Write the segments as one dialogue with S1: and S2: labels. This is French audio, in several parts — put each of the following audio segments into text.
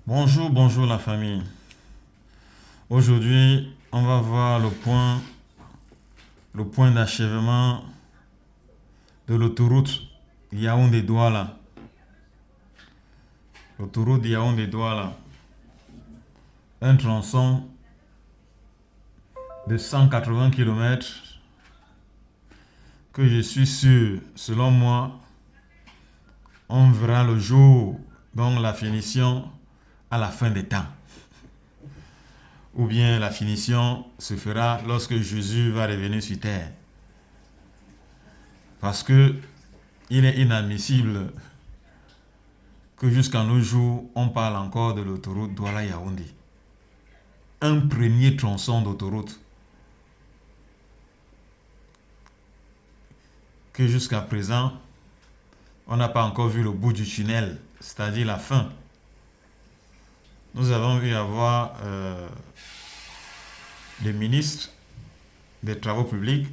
S1: Bonjour, bonjour la famille. Aujourd'hui, on va voir le point d'achèvement de l'autoroute Yaoundé-Douala. L'autoroute Yaoundé-Douala. Un tronçon de 180 km que je suis sûr, selon moi, on verra le jour, donc la finition à la fin des temps. Ou bien la finition se fera lorsque Jésus va revenir sur terre. Parce que il est inadmissible que jusqu'à nos jours, on parle encore de l'autoroute Douala-Yaoundé. Un premier tronçon d'autoroute que jusqu'à présent, on n'a pas encore vu le bout du tunnel, c'est-à-dire la fin. Nous avons vu avoir le ministre des Travaux publics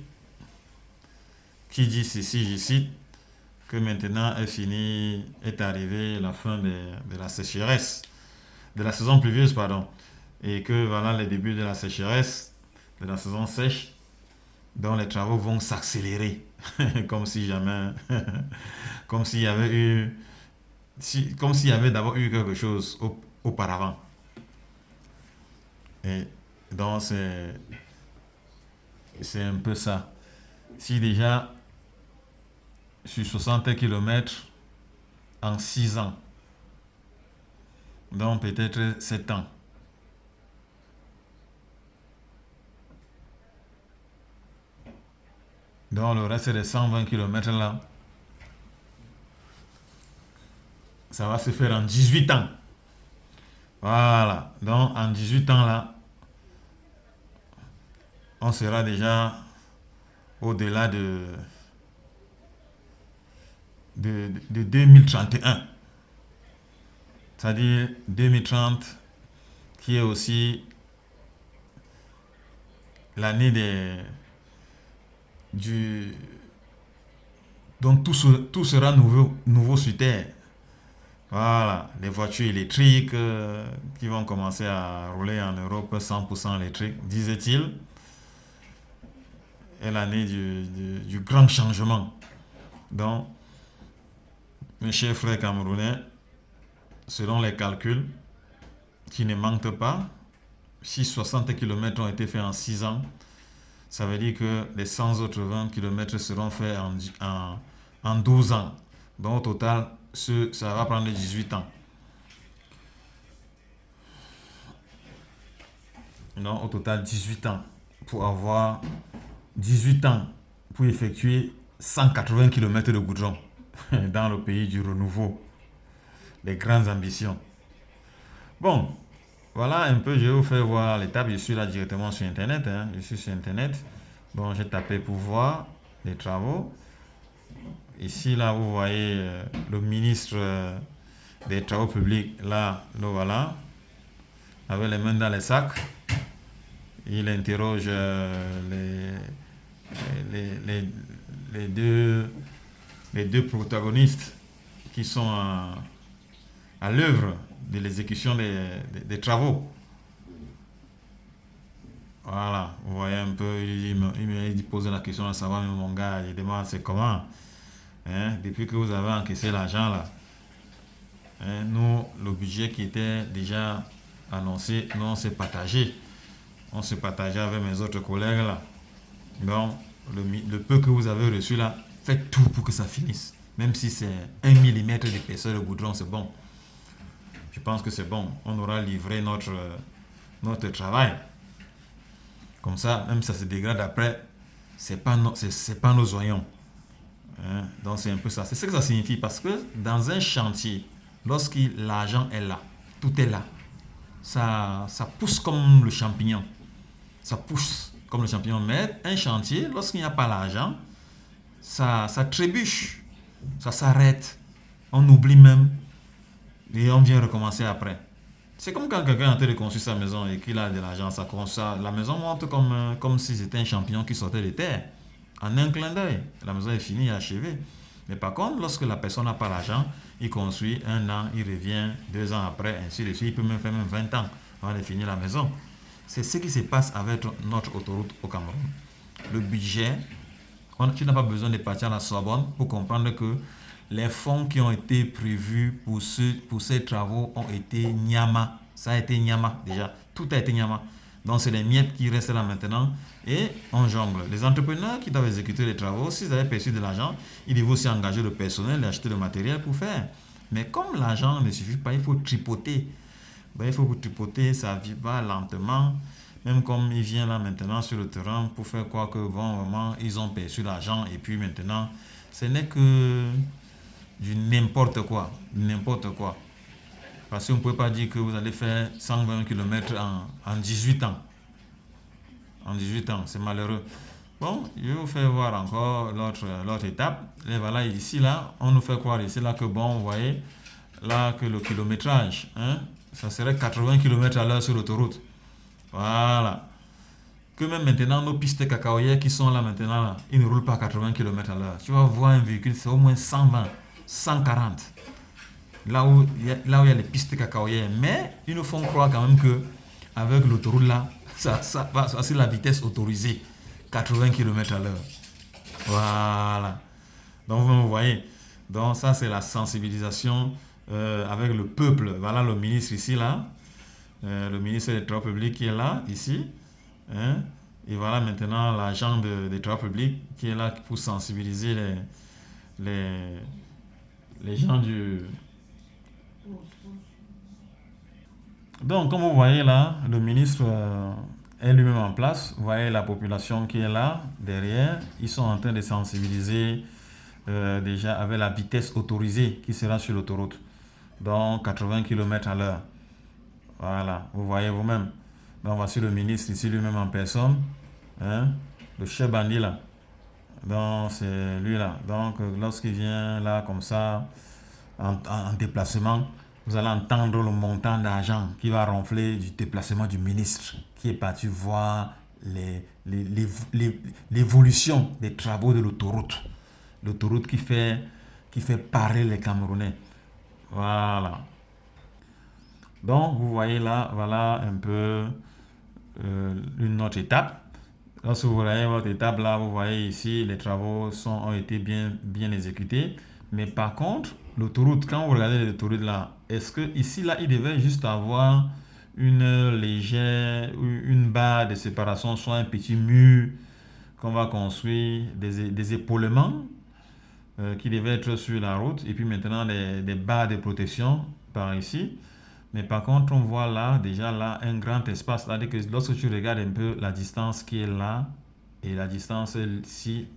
S1: qui dit ceci, je cite, que maintenant est arrivée la fin de la sécheresse, de la saison pluvieuse, pardon, et que voilà le début de la sécheresse, de la saison sèche, dont les travaux vont s'accélérer, comme si jamais, comme s'il y avait eu, comme s'il y avait d'abord eu quelque chose auparavant. Et donc c'est un peu ça. Si déjà sur 60 km en 6 ans, donc peut-être 7 ans, donc le reste des 120 km là, ça va se faire en 18 ans. Voilà, donc en 18 ans là, on sera déjà au-delà de 2031. C'est-à-dire 2030, qui est aussi l'année du, donc tout sera nouveau sur Terre. Voilà, les voitures électriques qui vont commencer à rouler en Europe 100% électriques, disait-il, est l'année du grand changement. Donc, mes chers frères camerounais, selon les calculs qui ne mentent pas, si 60 km ont été faits en 6 ans, ça veut dire que les 100 autres 20 km seront faits en 12 ans. Donc au total, ça va prendre 18 ans. Donc au total, 18 ans pour avoir 18 ans pour effectuer 180 km de goudron dans le pays du renouveau, les grandes ambitions. Bon, voilà un peu, je vais vous faire voir l'étape. Je suis là directement sur Internet. Je suis sur Internet. Bon, j'ai tapé pour voir les travaux. Ici, là, vous voyez le ministre des Travaux publics. Là, le voilà, avec les mains dans les sacs. Il interroge les deux protagonistes qui sont à l'œuvre de l'exécution des travaux. Voilà, vous voyez un peu, il pose la question à savoir, mais mon gars, il demande c'est comment, hein, depuis que vous avez encaissé l'argent là, hein, nous, le budget qui était déjà annoncé, nous on s'est partagé. On s'est partagé avec mes autres collègues là. Donc, le peu que vous avez reçu là, faites tout pour que ça finisse. Même si c'est 1 mm d'épaisseur de goudron, c'est bon. Je pense que c'est bon. On aura livré notre travail. Comme ça, même si ça se dégrade après, c'est pas nos oignons. Hein? Donc c'est un peu ça. C'est ce que ça signifie parce que dans un chantier, lorsque l'argent est là, tout est là, ça pousse comme le champignon. Ça pousse comme le champignon. Mais un chantier, lorsqu'il n'y a pas l'argent, ça trébuche, ça s'arrête, on oublie même et on vient recommencer après. C'est comme quand quelqu'un est en train de construire sa maison et qu'il a de l'argent, la maison monte comme si c'était un champignon qui sortait de terre. En un clin d'œil, la maison est finie et achevée. Mais par contre, lorsque la personne n'a pas l'argent, il construit 1 an, il revient 2 ans après, ainsi de suite. Il peut même faire même 20 ans avant de finir la maison. C'est ce qui se passe avec notre autoroute au Cameroun. Le budget, tu n'as pas besoin de partir à la Sorbonne pour comprendre que les fonds qui ont été prévus pour ces travaux ont été nyama. Ça a été nyama déjà. Tout a été nyama. Donc c'est les miettes qui restent là maintenant et on jongle. Les entrepreneurs qui doivent exécuter les travaux, s'ils avaient perçu de l'argent, ils devaient aussi engager le personnel et acheter le matériel pour faire. Mais comme l'argent ne suffit pas, il faut tripoter. Ben, il faut tripoter, ça va lentement. Même comme il vient là maintenant sur le terrain pour faire quoi que bon, vraiment, ils ont perçu l'argent et puis maintenant, ce n'est que du n'importe quoi. N'importe quoi. Parce qu'on ne peut pas dire que vous allez faire 120 km en 18 ans. En 18 ans, c'est malheureux. Bon, je vais vous faire voir encore l'autre étape. Et voilà, ici, là, on nous fait croire ici, là, que bon, vous voyez, là, que le kilométrage, hein, ça serait 80 km à l'heure sur l'autoroute. Voilà. Que même maintenant, nos pistes cacaoyères qui sont là maintenant, là, ils ne roulent pas à 80 km à l'heure. Tu vas voir un véhicule, c'est au moins 120, 140. Là où il y a les pistes cacaoyères. Mais ils nous font croire quand même que avec l'autoroute là, ça c'est la vitesse autorisée. 80 km à l'heure. Voilà. Donc vous voyez. Donc ça c'est la sensibilisation avec le peuple. Voilà le ministre ici là. Le ministre des Travaux publics qui est là, ici. Hein? Et voilà maintenant l'agent des Travaux publics qui est là pour sensibiliser les gens du... Donc, comme vous voyez là, le ministre est lui-même en place. Vous voyez la population qui est là, derrière. Ils sont en train de sensibiliser déjà avec la vitesse autorisée qui sera sur l'autoroute. Donc, 80 km à l'heure. Voilà, vous voyez vous-même. Donc, voici le ministre ici lui-même en personne. Hein? Le chef bandit là. Donc, c'est lui là. Donc, lorsqu'il vient là comme ça, en déplacement, vous allez entendre le montant d'argent qui va ronfler du déplacement du ministre qui est parti voir l'évolution des travaux de l'autoroute. L'autoroute qui fait parer les Camerounais. Voilà. Donc, vous voyez là, voilà un peu une autre étape. Lorsque vous voyez votre étape là, vous voyez ici, les travaux ont été bien exécutés. Mais par contre, l'autoroute, quand vous regardez l'autoroute là, est-ce que ici là, il devait juste avoir une barre de séparation, soit un petit mur qu'on va construire, des épaulements qui devaient être sur la route, et puis maintenant des barres de protection par ici. Mais par contre, on voit là, déjà là, un grand espace. C'est-à-dire que lorsque tu regardes un peu la distance qui est là, et la distance ici,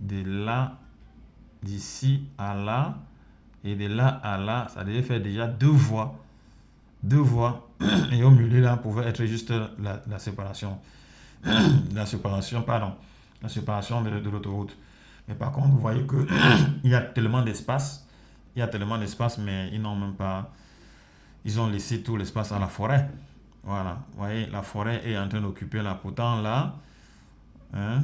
S1: d'ici à là, et de là à là, ça devait faire déjà 2 voies. 2 voies. Et au milieu, là, pouvait être juste la séparation. La séparation, pardon. La séparation de l'autoroute. Mais par contre, vous voyez que il y a tellement d'espace. Il y a tellement d'espace, mais ils n'ont même pas... Ils ont laissé tout l'espace à la forêt. Voilà. Vous voyez, la forêt est en train d'occuper là. Pourtant, là, hein,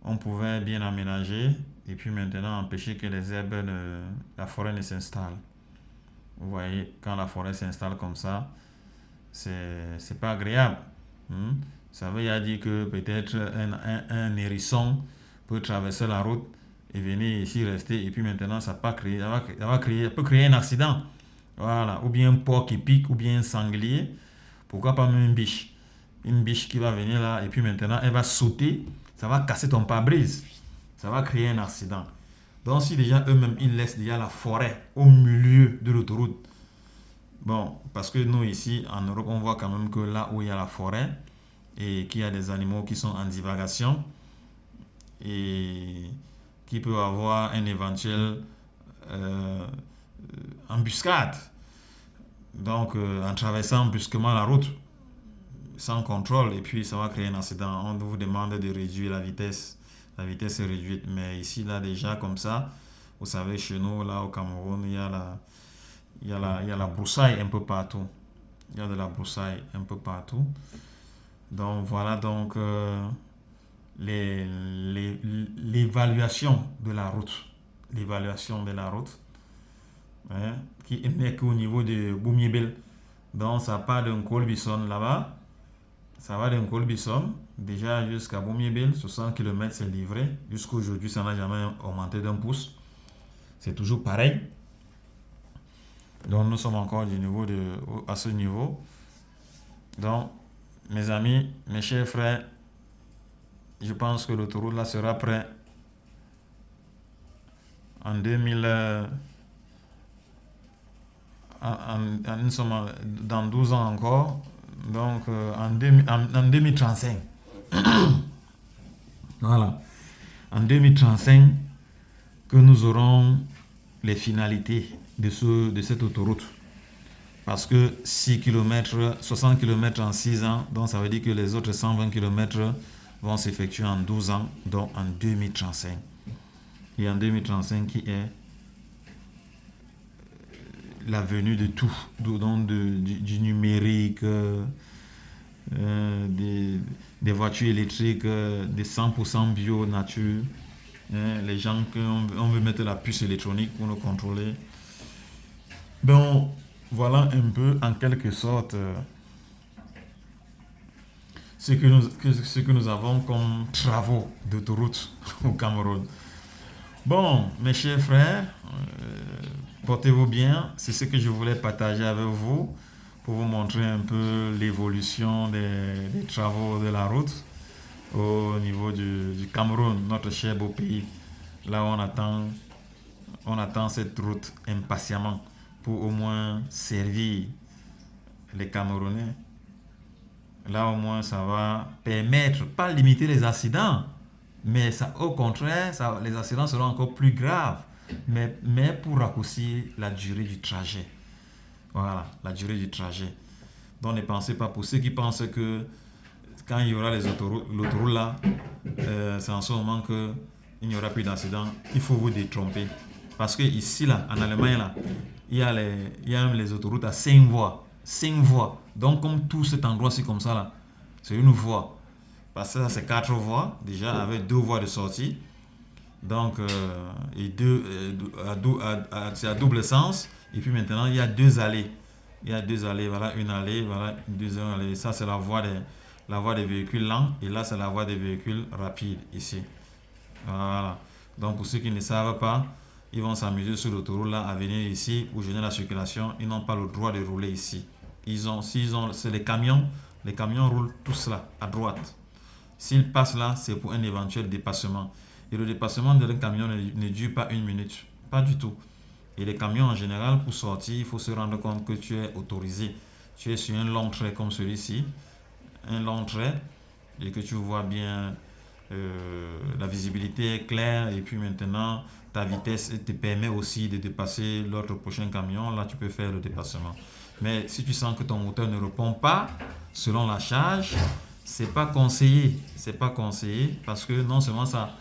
S1: on pouvait bien aménager et puis maintenant empêcher que les herbes, la forêt ne s'installe. Vous voyez, quand la forêt s'installe comme ça, c'est pas agréable. Ça veut dire que peut-être un hérisson peut traverser la route et venir ici rester et puis maintenant ça peut créer un accident. Voilà, ou bien un porc qui pique, ou bien un sanglier. Pourquoi pas même une biche? Une biche qui va venir là, et puis maintenant, elle va sauter, ça va casser ton pare-brise. Ça va créer un accident. Donc, si déjà eux-mêmes, ils laissent déjà la forêt au milieu de l'autoroute. Bon, parce que nous, ici, en Europe, on voit quand même que là où il y a la forêt, et qu'il y a des animaux qui sont en divagation, et qui peut avoir un éventuel embuscade. Donc, en traversant brusquement la route, sans contrôle, et puis ça va créer un accident. On vous demande de réduire la vitesse. La vitesse est réduite. Mais ici, là, déjà, comme ça, vous savez, chez nous, là, au Cameroun, il y a la broussaille un peu partout. Il y a de la broussaille un peu partout. Donc, voilà, donc, l'évaluation de la route. l'évaluation de la route, hein, qui n'est qu'au niveau de Boumiébel. Donc ça part d'un Colbison là-bas, ça va d'un Colbison déjà jusqu'à Boumiébel, 60 km c'est livré. Jusqu'aujourd'hui, ça n'a jamais augmenté d'un pouce. C'est toujours pareil. Donc nous sommes encore à ce niveau. Donc, mes amis, mes chers frères, je pense que l'autoroute là sera prêt en 2000. Nous sommes dans 12 ans encore. Donc, en 2035. Voilà. En 2035, que nous aurons les finalités de cette autoroute. Parce que 60 km en 6 ans, donc ça veut dire que les autres 120 km vont s'effectuer en 12 ans, donc en 2035. Et en 2035 qui est la venue de tout, donc du numérique, des voitures électriques, des 100% bio nature. Les gens on veut mettre la puce électronique pour nous contrôler. Donc, voilà un peu, en quelque sorte, ce que nous avons comme travaux d'autoroute au Cameroun. Bon, mes chers frères, portez-vous bien. C'est ce que je voulais partager avec vous pour vous montrer un peu l'évolution des travaux de la route au niveau du Cameroun, notre cher beau pays. Là, on attend cette route impatiemment pour au moins servir les Camerounais. Là, au moins, ça va permettre, pas limiter les accidents, mais ça, au contraire, les accidents seront encore plus graves, mais pour raccourcir la durée du trajet. Voilà, la durée du trajet. Donc ne pensez pas, pour ceux qui pensent que quand il y aura l'autoroute là, c'est en ce moment qu'il n'y aura plus d'accidents, il faut vous détromper. Parce que ici, là, en Allemagne, là, il y a même les autoroutes à 5 voies. 5 voies. Donc, comme tout cet endroit, c'est comme ça, là, c'est une voie. Parce que ça, c'est 4 voies, déjà, avec 2 voies de sortie. Donc, c'est à double sens. Et puis maintenant, il y a 2 allées. Il y a 2 allées, voilà, une allée, voilà, une deuxième allée. Ça, c'est la voie des véhicules lents. Et là, c'est la voie des véhicules rapides, ici. Voilà. Donc, pour ceux qui ne savent pas, ils vont s'amuser sur l'autoroute là à venir ici pour gêner la circulation. Ils n'ont pas le droit de rouler ici. C'est les camions roulent tous là, à droite. S'ils passent là, c'est pour un éventuel dépassement. Et le dépassement d'un camion ne dure pas 1 minute. Pas du tout. Et les camions en général, pour sortir, il faut se rendre compte que tu es autorisé. Tu es sur un long trait comme celui-ci. Un long trait. Et que tu vois bien, la visibilité est claire. Et puis maintenant, ta vitesse te permet aussi de dépasser l'autre prochain camion. Là, tu peux faire le dépassement. Mais si tu sens que ton moteur ne répond pas selon la charge, c'est pas conseillé. C'est pas conseillé parce que non seulement ça,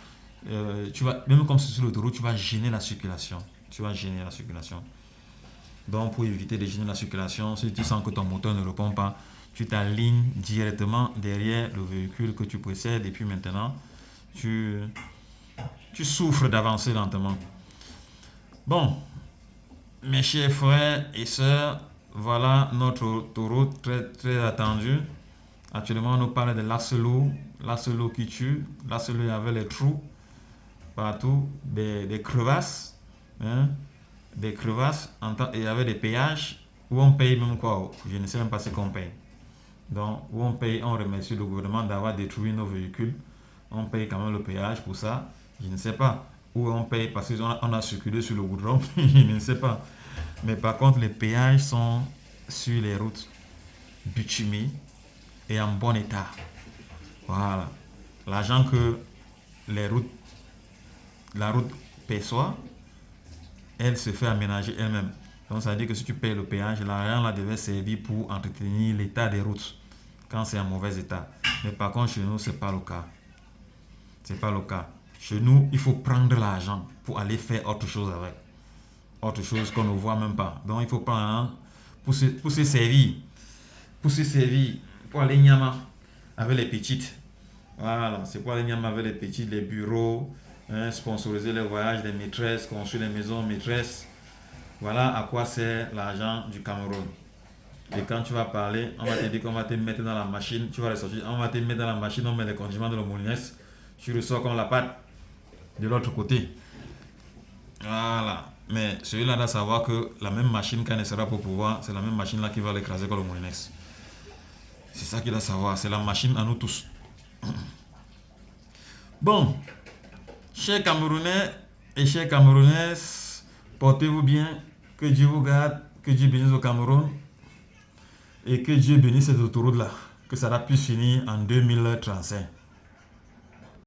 S1: tu vas, même comme sur l'autoroute, tu vas gêner la circulation. Tu vas gêner la circulation. Donc, pour éviter de gêner la circulation, si tu sens que ton moteur ne répond pas, tu t'alignes directement derrière le véhicule que tu précèdes et puis maintenant, tu souffres d'avancer lentement. Bon, mes chers frères et sœurs, voilà notre autoroute très, très attendue. Actuellement, on nous parle de l'Asselou qui tue. L'Asselou avait les trous partout, des crevasses, hein, et il y avait des péages où on paye même quoi, je ne sais même pas ce qu'on paye. Donc, où on paye, on remercie le gouvernement d'avoir détruit nos véhicules. On paye quand même le péage pour ça. Je ne sais pas. Où on paye parce qu'on a circulé sur le goudron. Je ne sais pas. Mais par contre, les péages sont sur les routes bitumées et en bon état. Voilà. L'argent que la route perçoit, elle se fait aménager elle-même. Donc ça veut dire que si tu payes le péage, l'argent là devait servir pour entretenir l'état des routes quand c'est en mauvais état. Mais par contre, chez nous, c'est pas le cas. C'est pas le cas. Chez nous, il faut prendre l'argent pour aller faire autre chose avec. Autre chose qu'on ne voit même pas. Donc il faut prendre pour se servir. Pour aller nyama avec les petites. Voilà, c'est pour aller nyama avec les petites, les bureaux, sponsoriser les voyages des maîtresses, construire des maisons maîtresses. Voilà à quoi sert l'argent du Cameroun. Et quand tu vas parler, on va te dire qu'on va te mettre dans la machine, tu vas ressortir, on va te mettre dans la machine, on met les condiments de l'homonès, tu ressors comme la pâte de l'autre côté. Voilà. Mais celui-là doit savoir que la même machine, quand elle sera pour pouvoir, c'est la même machine là qui va l'écraser comme le moulinès. C'est ça qu'il doit savoir, c'est la machine à nous tous. Bon, chers Camerounais et chères Camerounaises, portez-vous bien, que Dieu vous garde, que Dieu bénisse au Cameroun et que Dieu bénisse cette autoroute là, que ça puisse finir en 2035.